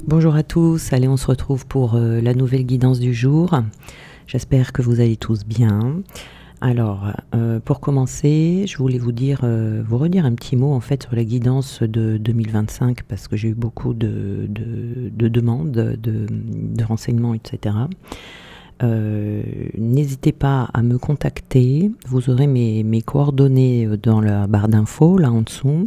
Bonjour à tous, allez on se retrouve pour la nouvelle guidance du jour. J'espère que vous allez tous bien. Alors, pour commencer, je voulais vous redire un petit mot en fait sur la guidance de 2025 parce que j'ai eu beaucoup de demandes, de renseignements, etc. N'hésitez pas à me contacter, vous aurez mes coordonnées dans la barre d'infos là en dessous,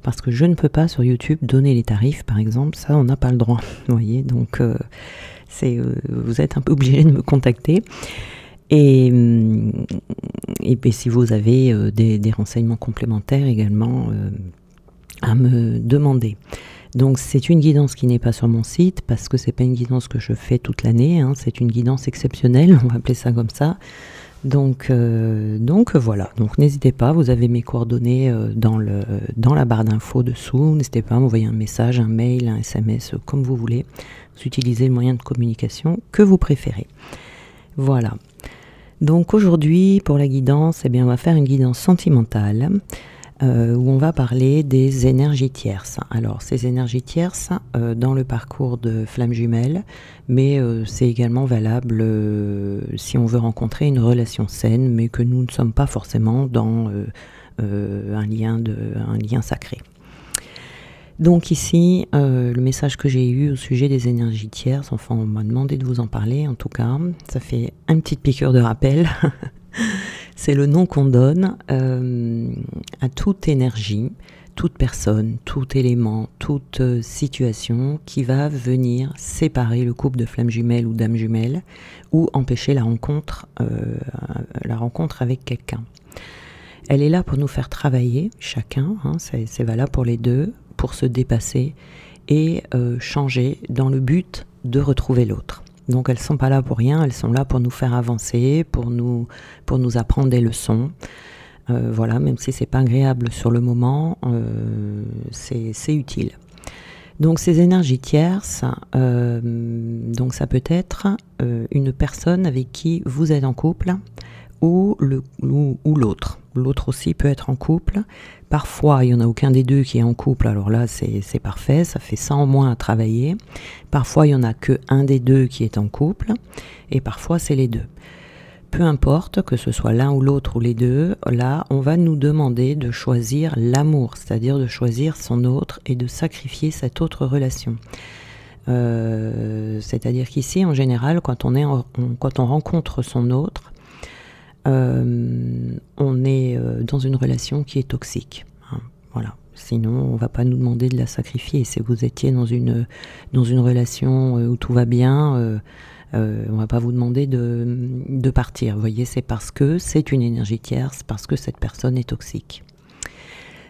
parce que je ne peux pas sur YouTube donner les tarifs par exemple, ça on n'a pas le droit, vous voyez, donc vous êtes un peu obligé de me contacter. Et puis si vous avez des renseignements complémentaires également à me demander. Donc c'est une guidance qui n'est pas sur mon site parce que c'est pas une guidance que je fais toute l'année, hein, c'est une guidance exceptionnelle, on va appeler ça comme ça. Donc voilà, donc n'hésitez pas, vous avez mes coordonnées dans la barre d'infos dessous, n'hésitez pas à m'envoyer un message, un mail, un SMS, comme vous voulez. Vous utilisez le moyen de communication que vous préférez. Voilà. Donc aujourd'hui, pour la guidance, eh bien, on va faire une guidance sentimentale où on va parler des énergies tierces. Alors, ces énergies tierces, dans le parcours de flamme jumelle, mais c'est également valable si on veut rencontrer une relation saine, mais que nous ne sommes pas forcément dans un lien sacré. Donc ici, le message que j'ai eu au sujet des énergies tierces, enfin on m'a demandé de vous en parler, en tout cas, ça fait une petite piqûre de rappel. C'est le nom qu'on donne à toute énergie, toute personne, tout élément, toute situation qui va venir séparer le couple de flamme jumelle ou d'âme jumelle ou empêcher la rencontre avec quelqu'un. Elle est là pour nous faire travailler, chacun, hein, c'est valable pour les deux, pour se dépasser et changer dans le but de retrouver l'autre. Donc elles ne sont pas là pour rien, elles sont là pour nous faire avancer, pour nous apprendre des leçons. Voilà, même si c'est pas agréable sur le moment, c'est utile. Donc ces énergies tierces, donc ça peut être une personne avec qui vous êtes en couple ou l'autre. L'autre aussi peut être en couple. Parfois, il n'y en a aucun des deux qui est en couple, alors là, c'est parfait, ça fait ça en moins à travailler. Parfois, il n'y en a qu'un des deux qui est en couple, et parfois, c'est les deux. Peu importe, que ce soit l'un ou l'autre ou les deux, là, on va nous demander de choisir l'amour, c'est-à-dire de choisir son autre et de sacrifier cette autre relation. C'est-à-dire qu'ici, en général, quand on rencontre son autre, on est dans une relation qui est toxique, hein, voilà. Sinon on va pas nous demander de la sacrifier. Si vous étiez dans une relation où tout va bien, on va pas vous demander de partir, vous voyez, c'est parce que c'est une énergie tierce, parce que cette personne est toxique.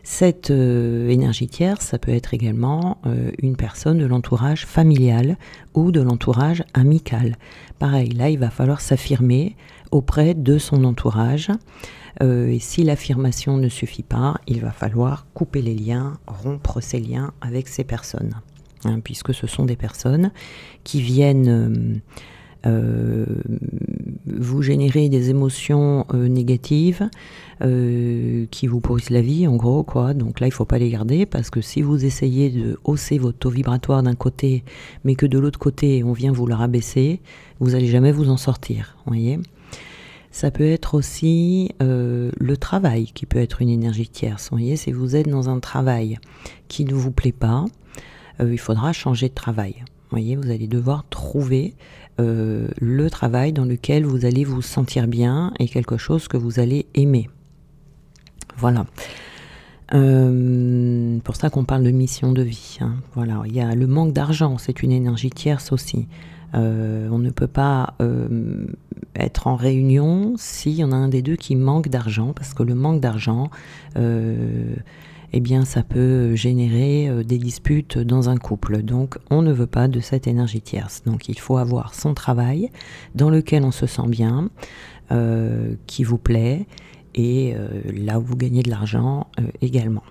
Cette énergie tierce, ça peut être également une personne de l'entourage familial ou de l'entourage amical. Pareil, là, il va falloir s'affirmer auprès de son entourage. Et si l'affirmation ne suffit pas, il va falloir couper les liens, rompre ces liens avec ces personnes. Hein, puisque ce sont des personnes qui viennent vous générer des émotions négatives qui vous pourrissent la vie, en gros, quoi. Donc là, il ne faut pas les garder, parce que si vous essayez de hausser votre taux vibratoire d'un côté, mais que de l'autre côté, on vient vous le rabaisser, vous n'allez jamais vous en sortir, vous voyez. Ça peut être aussi le travail qui peut être une énergie tierce. Vous voyez, si vous êtes dans un travail qui ne vous plaît pas, il faudra changer de travail. Vous voyez, vous allez devoir trouver le travail dans lequel vous allez vous sentir bien et quelque chose que vous allez aimer. Voilà. Pour ça qu'on parle de mission de vie, hein. Voilà. Il y a le manque d'argent, c'est une énergie tierce aussi. On ne peut pas être en réunion s'il y en a un des deux qui manque d'argent, parce que le manque d'argent, eh bien, ça peut générer des disputes dans un couple. Donc, on ne veut pas de cette énergie tierce. Donc, il faut avoir son travail dans lequel on se sent bien, qui vous plaît, et là où vous gagnez de l'argent également.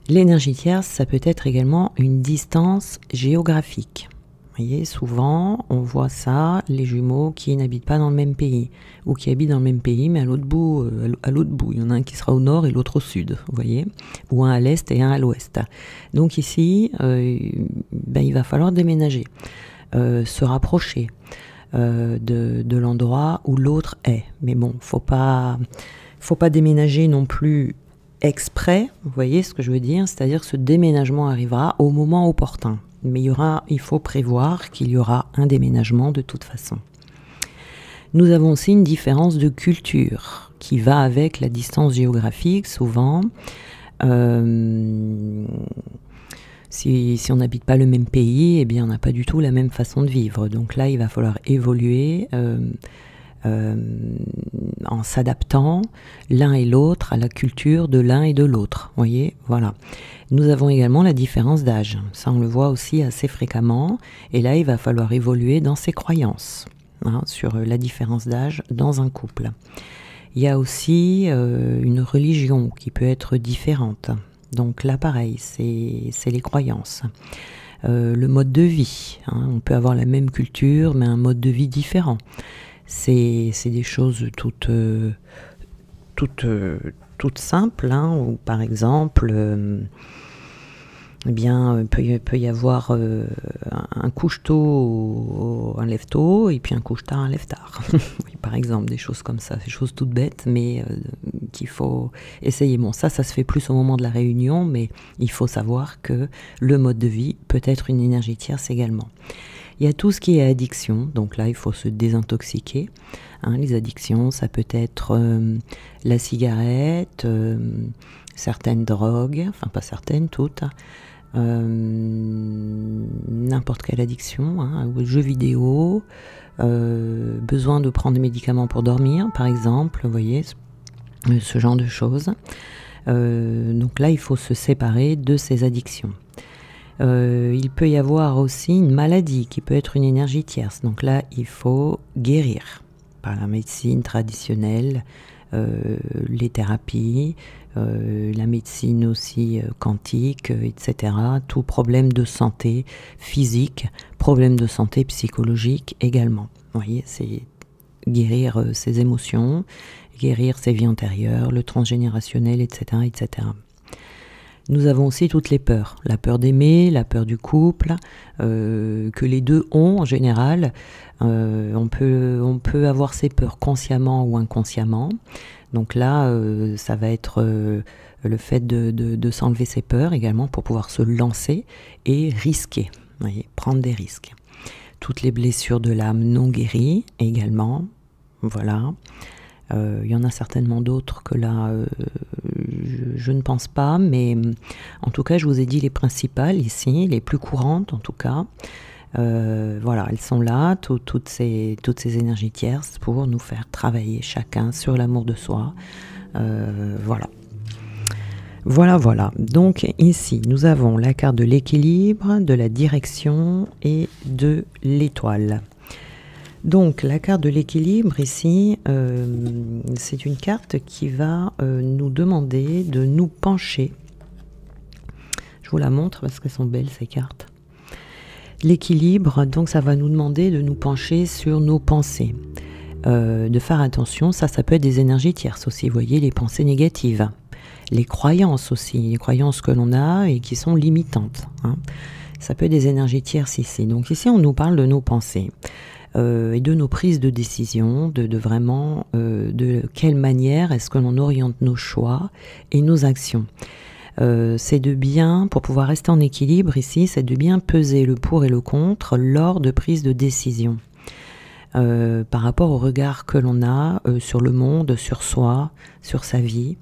L'énergie tierce, ça peut être également une distance géographique. Vous voyez, souvent, on voit ça, les jumeaux qui n'habitent pas dans le même pays, ou qui habitent dans le même pays, mais à l'autre bout. Il y en a un qui sera au nord et l'autre au sud, vous voyez, ou un à l'est et un à l'ouest. Donc ici, ben, il va falloir déménager, se rapprocher de l'endroit où l'autre est. Mais bon, faut pas déménager non plus exprès, vous voyez ce que je veux dire? C'est-à-dire que ce déménagement arrivera au moment opportun. Mais il faut prévoir qu'il y aura un déménagement de toute façon. Nous avons aussi une différence de culture qui va avec la distance géographique, souvent. Si on n'habite pas le même pays, eh bien, on n'a pas du tout la même façon de vivre. Donc là, il va falloir évoluer en s'adaptant l'un et l'autre à la culture de l'un et de l'autre. Voyez, voilà. Nous avons également la différence d'âge. Ça, on le voit aussi assez fréquemment. Et là, il va falloir évoluer dans ses croyances, hein, sur la différence d'âge dans un couple. Il y a aussi une religion qui peut être différente. Donc là, pareil, c'est les croyances. Le mode de vie, hein, on peut avoir la même culture, mais un mode de vie différent. C'est des choses toutes simples, hein, où par exemple, eh bien, peut y avoir un couche-tôt, un lève-tôt, et puis un couche-tard, un lève-tard. Oui, par exemple, des choses comme ça, des choses toutes bêtes, mais qu'il faut essayer. Bon, ça se fait plus au moment de la réunion, mais il faut savoir que le mode de vie peut être une énergie tierce également. Il y a tout ce qui est addiction, donc là il faut se désintoxiquer. Hein, les addictions, ça peut être la cigarette, certaines drogues, enfin pas certaines, toutes, n'importe quelle addiction, hein, jeux vidéo, besoin de prendre des médicaments pour dormir, par exemple, vous voyez, ce genre de choses. Donc là il faut se séparer de ces addictions. Il peut y avoir aussi une maladie qui peut être une énergie tierce. Donc là, il faut guérir par la médecine traditionnelle, les thérapies, la médecine aussi quantique, etc. Tout problème de santé physique, problème de santé psychologique également. Vous voyez, c'est guérir ses émotions, guérir ses vies antérieures, le transgénérationnel, etc., etc. Nous avons aussi toutes les peurs, la peur d'aimer, la peur du couple, que les deux ont en général. On peut avoir ces peurs consciemment ou inconsciemment. Donc là, ça va être le fait de s'enlever ses peurs également pour pouvoir se lancer et risquer, vous voyez, prendre des risques. Toutes les blessures de l'âme non guéries également, voilà. Il y en a certainement d'autres que là, je ne pense pas, mais en tout cas, je vous ai dit les principales ici, les plus courantes en tout cas. Voilà, elles sont là, toutes ces énergies tierces pour nous faire travailler chacun sur l'amour de soi. Voilà. Voilà. Donc ici, nous avons la carte de l'équilibre, de la direction et de l'étoile. Donc la carte de l'équilibre ici, c'est une carte qui va nous demander de nous pencher. Je vous la montre parce qu'elles sont belles ces cartes. L'équilibre, donc ça va nous demander de nous pencher sur nos pensées. De faire attention, ça peut être des énergies tierces aussi, vous voyez, les pensées négatives. Les croyances aussi, les croyances que l'on a et qui sont limitantes. Hein. Ça peut être des énergies tierces ici. Donc ici, on nous parle de nos pensées. Et de nos prises de décision, de vraiment de quelle manière est-ce que l'on oriente nos choix et nos actions. C'est de bien, pour pouvoir rester en équilibre ici, c'est de bien peser le pour et le contre lors de prise de décision. Par rapport au regard que l'on a sur le monde, sur soi, sur sa vie.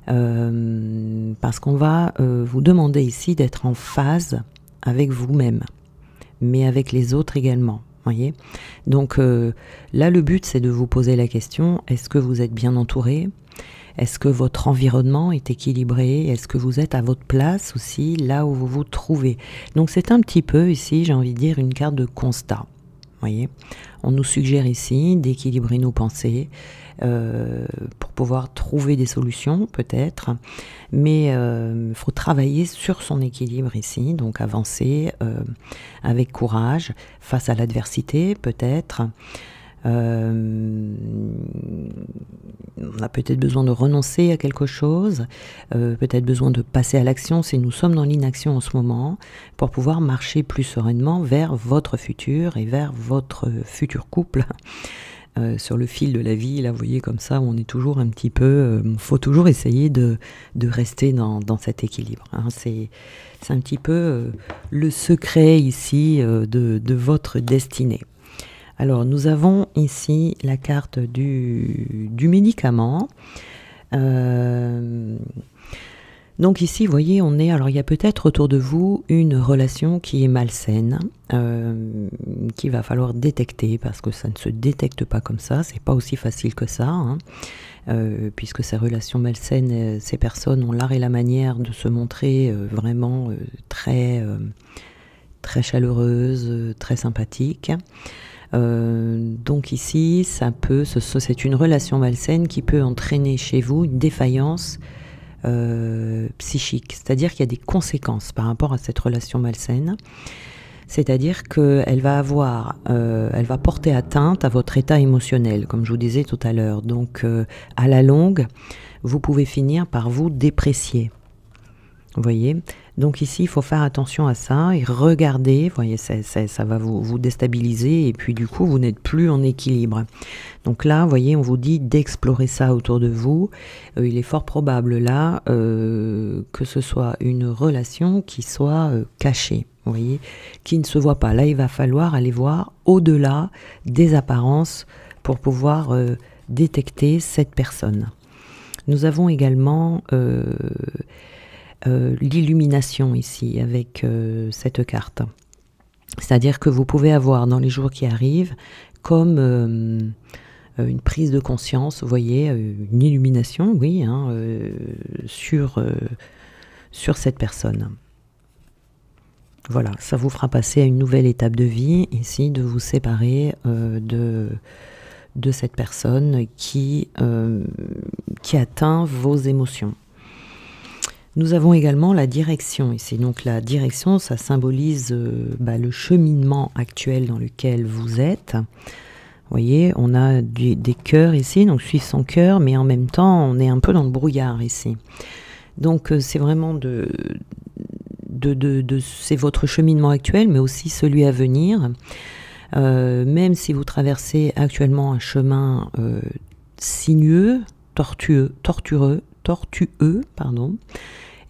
Parce qu'on va vous demander ici d'être en phase avec vous-même, mais avec les autres également. Voyez. Donc là, le but, c'est de vous poser la question, est-ce que vous êtes bien entouré? Est-ce que votre environnement est équilibré? Est-ce que vous êtes à votre place aussi, là où vous vous trouvez? Donc c'est un petit peu ici, j'ai envie de dire, une carte de constat. Voyez, on nous suggère ici d'équilibrer nos pensées pour pouvoir trouver des solutions peut-être, mais il faut travailler sur son équilibre ici, donc avancer avec courage face à l'adversité peut-être, On a peut-être besoin de renoncer à quelque chose, peut-être besoin de passer à l'action si nous sommes dans l'inaction en ce moment, pour pouvoir marcher plus sereinement vers votre futur et vers votre futur couple. Sur le fil de la vie, là, vous voyez, comme ça, on est toujours un petit peu... faut toujours essayer de rester dans cet équilibre. Hein. C'est un petit peu le secret ici de votre destinée. Alors, nous avons ici la carte du médicament. Donc ici, vous voyez, alors il y a peut-être autour de vous une relation qui est malsaine, qu'il va falloir détecter, parce que ça ne se détecte pas comme ça, c'est pas aussi facile que ça, hein, puisque ces relations malsaines, ces personnes ont l'art et la manière de se montrer vraiment très chaleureuses, très sympathiques. Donc ici, c'est une relation malsaine qui peut entraîner chez vous une défaillance psychique, c'est-à-dire qu'il y a des conséquences par rapport à cette relation malsaine, c'est-à-dire qu'elle va elle va porter atteinte à votre état émotionnel, comme je vous disais tout à l'heure. Donc à la longue, vous pouvez finir par vous déprécier. Vous voyez? Donc ici, il faut faire attention à ça et regarder, vous voyez, ça va vous déstabiliser et puis du coup, vous n'êtes plus en équilibre. Donc là, vous voyez, on vous dit d'explorer ça autour de vous. Il est fort probable là que ce soit une relation qui soit cachée, vous voyez, qui ne se voit pas. Là, il va falloir aller voir au-delà des apparences pour pouvoir détecter cette personne. Nous avons également... l'illumination ici avec cette carte. C'est-à-dire que vous pouvez avoir dans les jours qui arrivent comme une prise de conscience, vous voyez, une illumination, oui, hein, sur cette personne. Voilà, ça vous fera passer à une nouvelle étape de vie, ici, de vous séparer de cette personne qui atteint vos émotions. Nous avons également la direction ici. Donc la direction, ça symbolise le cheminement actuel dans lequel vous êtes. Vous voyez, on a des cœurs ici, donc suivre son cœur, mais en même temps, on est un peu dans le brouillard ici. Donc c'est vraiment c'est votre cheminement actuel, mais aussi celui à venir. Même si vous traversez actuellement un chemin sinueux, tortueux, pardon,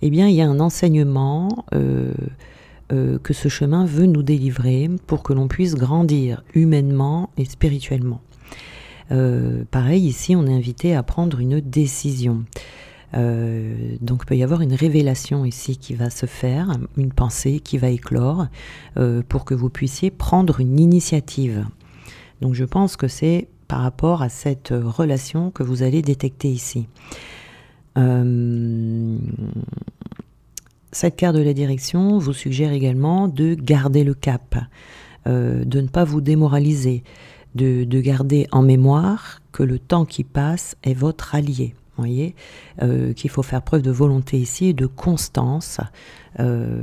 eh bien, il y a un enseignement que ce chemin veut nous délivrer pour que l'on puisse grandir humainement et spirituellement. Pareil, ici, on est invité à prendre une décision. Donc, il peut y avoir une révélation ici qui va se faire, une pensée qui va éclore pour que vous puissiez prendre une initiative. Donc, je pense que c'est par rapport à cette relation que vous allez détecter ici. Cette carte de la direction vous suggère également de garder le cap, de ne pas vous démoraliser, de garder en mémoire que le temps qui passe est votre allié. Vous voyez, qu'il faut faire preuve de volonté ici et de constance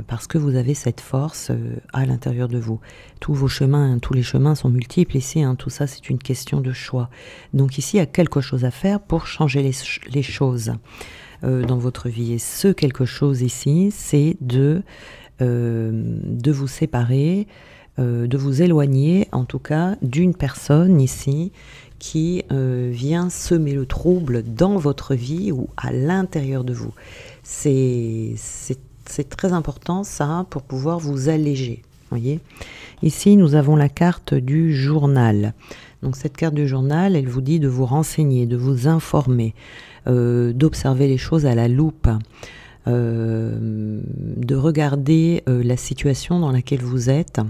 parce que vous avez cette force à l'intérieur de vous. Tous vos chemins, tous les chemins sont multiples ici, hein, tout ça c'est une question de choix. Donc ici il y a quelque chose à faire pour changer les choses dans votre vie. Et ce quelque chose ici, c'est de vous séparer, de vous éloigner en tout cas d'une personne ici qui vient semer le trouble dans votre vie ou à l'intérieur de vous. C'est très important ça pour pouvoir vous alléger. Voyez, ici nous avons la carte du journal. Donc cette carte du journal, elle vous dit de vous renseigner, de vous informer, d'observer les choses à la loupe, de regarder la situation dans laquelle vous êtes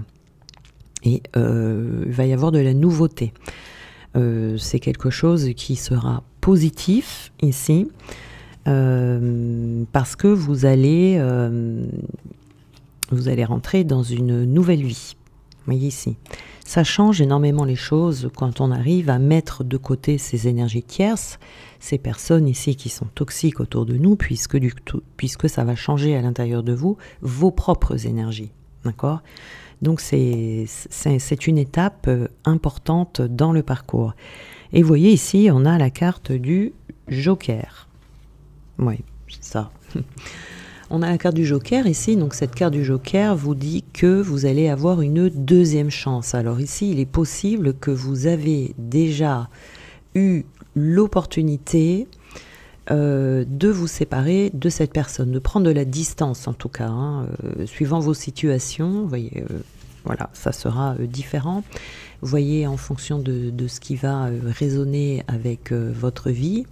et il va y avoir de la nouveauté. C'est quelque chose qui sera positif ici parce que vous allez rentrer dans une nouvelle vie. Vous voyez ici, ça change énormément les choses quand on arrive à mettre de côté ces énergies tierces, ces personnes ici qui sont toxiques autour de nous, puisque ça va changer à l'intérieur de vous vos propres énergies. D'accord ? Donc c'est une étape importante dans le parcours. Et vous voyez ici, on a la carte du Joker. Oui, c'est ça. On a la carte du Joker ici, donc cette carte du Joker vous dit que vous allez avoir une deuxième chance. Alors ici, il est possible que vous avez déjà eu l'opportunité de vous séparer de cette personne, de prendre de la distance en tout cas, hein, suivant vos situations. Vous voyez, voilà, ça sera différent. Vous voyez en fonction de ce qui va résonner avec votre vie.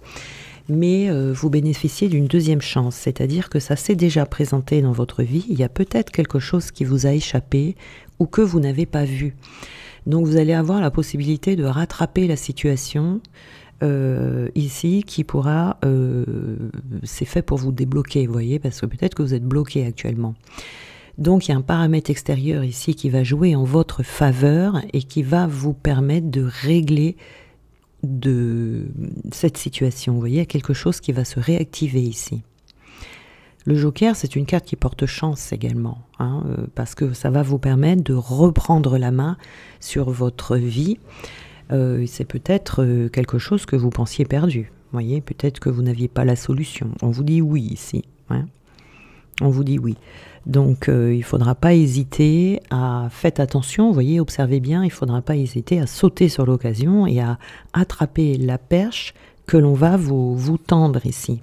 Mais vous bénéficiez d'une deuxième chance, c'est-à-dire que ça s'est déjà présenté dans votre vie, il y a peut-être quelque chose qui vous a échappé ou que vous n'avez pas vu. Donc vous allez avoir la possibilité de rattraper la situation ici qui pourra, c'est fait pour vous débloquer, vous voyez, parce que peut-être que vous êtes bloqué actuellement. Donc il y a un paramètre extérieur ici qui va jouer en votre faveur et qui va vous permettre de régler de cette situation. Vous voyez, il y a quelque chose qui va se réactiver ici. Le Joker, c'est une carte qui porte chance également, hein, parce que ça va vous permettre de reprendre la main sur votre vie. C'est peut-être quelque chose que vous pensiez perdu. Vous voyez, peut-être que vous n'aviez pas la solution. On vous dit oui ici. Hein. On vous dit oui. Donc, il ne faudra pas hésiter à... Faites attention, vous voyez, observez bien, il ne faudra pas hésiter à sauter sur l'occasion et à attraper la perche que l'on va vous tendre ici,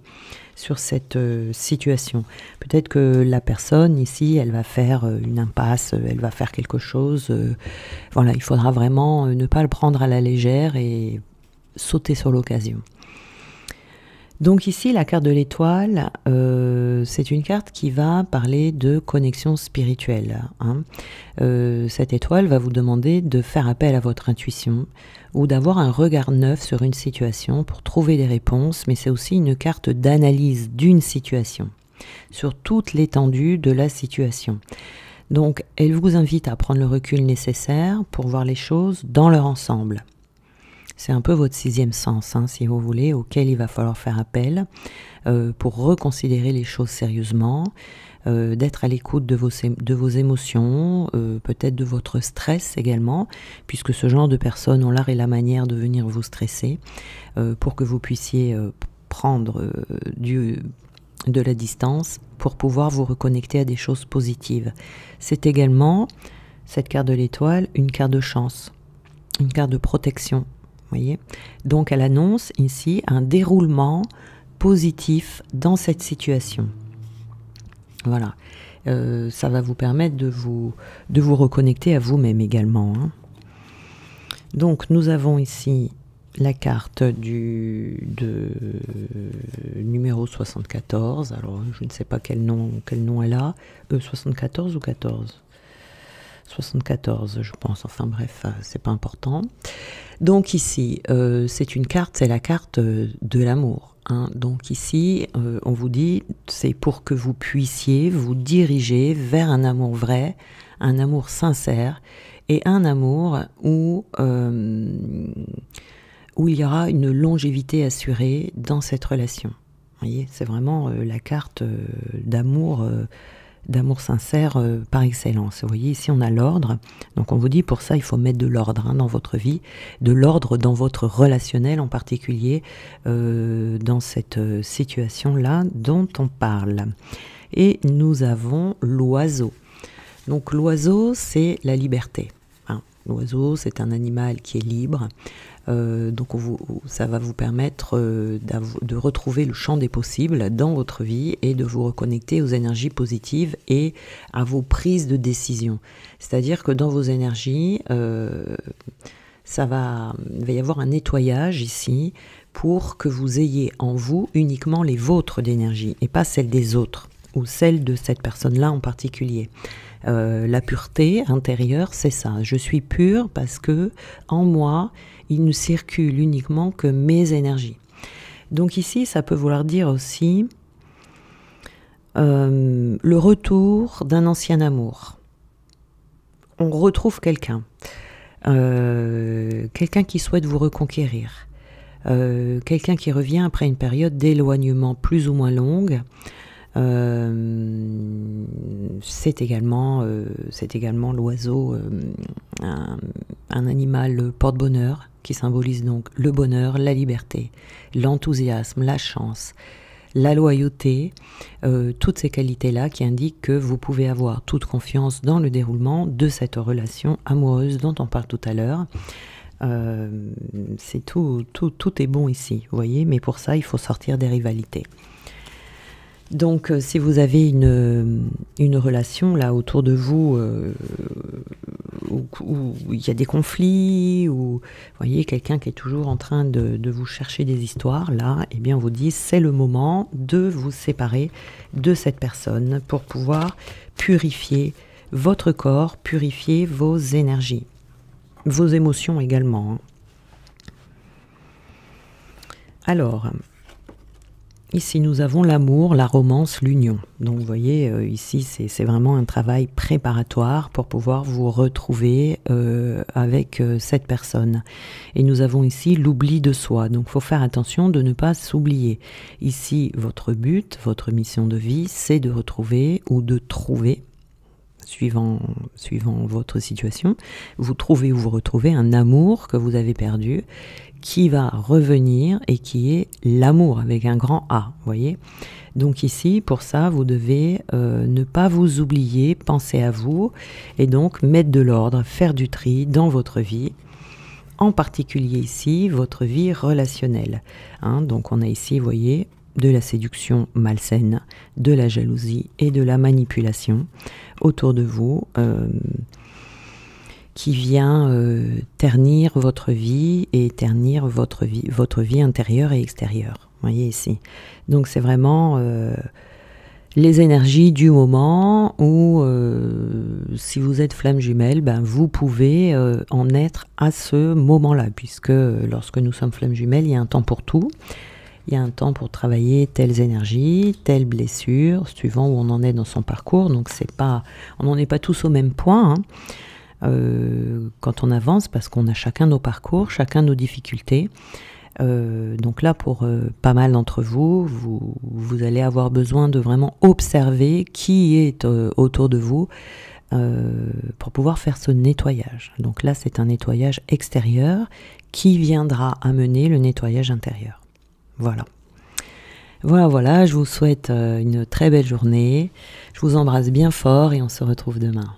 sur cette situation. Peut-être que la personne ici, elle va faire une impasse, elle va faire quelque chose. Voilà, il faudra vraiment ne pas le prendre à la légère et sauter sur l'occasion. Donc ici, la carte de l'étoile, c'est une carte qui va parler de connexion spirituelle. Hein. Cette étoile va vous demander de faire appel à votre intuition ou d'avoir un regard neuf sur une situation pour trouver des réponses, mais c'est aussi une carte d'analyse d'une situation, sur toute l'étendue de la situation. Donc, elle vous invite à prendre le recul nécessaire pour voir les choses dans leur ensemble. C'est un peu votre sixième sens, hein, si vous voulez, auquel il va falloir faire appel pour reconsidérer les choses sérieusement, d'être à l'écoute de vos émotions, peut-être de votre stress également, puisque ce genre de personnes ont l'art et la manière de venir vous stresser, pour que vous puissiez prendre de la distance pour pouvoir vous reconnecter à des choses positives. C'est également, cette carte de l'étoile, une carte de chance, une carte de protection. Voyez, donc elle annonce ici un déroulement positif dans cette situation. Voilà, ça va vous permettre de vous reconnecter à vous-même également. Hein. Donc nous avons ici la carte du numéro 74. Alors je ne sais pas quel nom elle a. 74 ou 14 74, je pense. Enfin bref, c'est pas important. Donc ici, c'est une carte, c'est la carte de l'amour. Hein. Donc ici, on vous dit, c'est pour que vous puissiez vous diriger vers un amour vrai, un amour sincère, et un amour où il y aura une longévité assurée dans cette relation. Vous voyez, c'est vraiment la carte d'amour sincère par excellence. Vous voyez, ici on a l'ordre, donc on vous dit pour ça il faut mettre de l'ordre dans votre vie, de l'ordre dans votre relationnel en particulier, dans cette situation-là dont on parle. Et nous avons l'oiseau. Donc l'oiseau, c'est la liberté. Hein. L'oiseau, c'est un animal qui est libre. Donc ça va vous permettre de retrouver le champ des possibles dans votre vie et de vous reconnecter aux énergies positives et à vos prises de décision. C'est-à-dire que dans vos énergies, il va y avoir un nettoyage ici pour que vous ayez en vous uniquement les vôtres d'énergie et pas celles des autres ou celles de cette personne-là en particulier. La pureté intérieure, c'est ça. Je suis pure parce que en moi, il ne circule uniquement que mes énergies. Donc ici, ça peut vouloir dire aussi le retour d'un ancien amour. On retrouve quelqu'un qui souhaite vous reconquérir, quelqu'un qui revient après une période d'éloignement plus ou moins longue, C'est également l'oiseau, un animal porte-bonheur qui symbolise donc le bonheur, la liberté, l'enthousiasme, la chance, la loyauté, toutes ces qualités-là qui indiquent que vous pouvez avoir toute confiance dans le déroulement de cette relation amoureuse dont on parle tout à l'heure. C'est tout est bon ici, vous voyez, mais pour ça, il faut sortir des rivalités. Donc, si vous avez une relation là autour de vous où il y a des conflits, ou vous voyez quelqu'un qui est toujours en train de vous chercher des histoires, là, eh bien, on vous dit c'est le moment de vous séparer de cette personne pour pouvoir purifier votre corps, purifier vos énergies, vos émotions également, hein. Alors, ici, nous avons l'amour, la romance, l'union. Donc, vous voyez, ici, c'est vraiment un travail préparatoire pour pouvoir vous retrouver avec cette personne. Et nous avons ici l'oubli de soi. Donc, il faut faire attention de ne pas s'oublier. Ici, votre but, votre mission de vie, c'est de retrouver ou de trouver, suivant votre situation, vous trouvez ou vous retrouvez un amour que vous avez perdu, qui va revenir et qui est l'amour avec un grand A, vous voyez. Donc ici, pour ça, vous devez ne pas vous oublier, penser à vous et donc mettre de l'ordre, faire du tri dans votre vie, en particulier ici, votre vie relationnelle, hein. Donc on a ici, vous voyez, de la séduction malsaine, de la jalousie et de la manipulation autour de vous, qui vient ternir votre vie et ternir votre vie intérieure et extérieure. Vous voyez ici. Donc c'est vraiment les énergies du moment où si vous êtes flamme jumelle, ben, vous pouvez en être à ce moment-là, puisque lorsque nous sommes flamme jumelle, il y a un temps pour tout. Il y a un temps pour travailler telles énergies, telles blessures, suivant où on en est dans son parcours. Donc on n'en est pas tous au même point, hein. Quand on avance, parce qu'on a chacun nos parcours, chacun nos difficultés. Donc là, pour pas mal d'entre vous, vous allez avoir besoin de vraiment observer qui est autour de vous pour pouvoir faire ce nettoyage. Donc là, c'est un nettoyage extérieur qui viendra amener le nettoyage intérieur. Voilà. Voilà, je vous souhaite une très belle journée. Je vous embrasse bien fort et on se retrouve demain.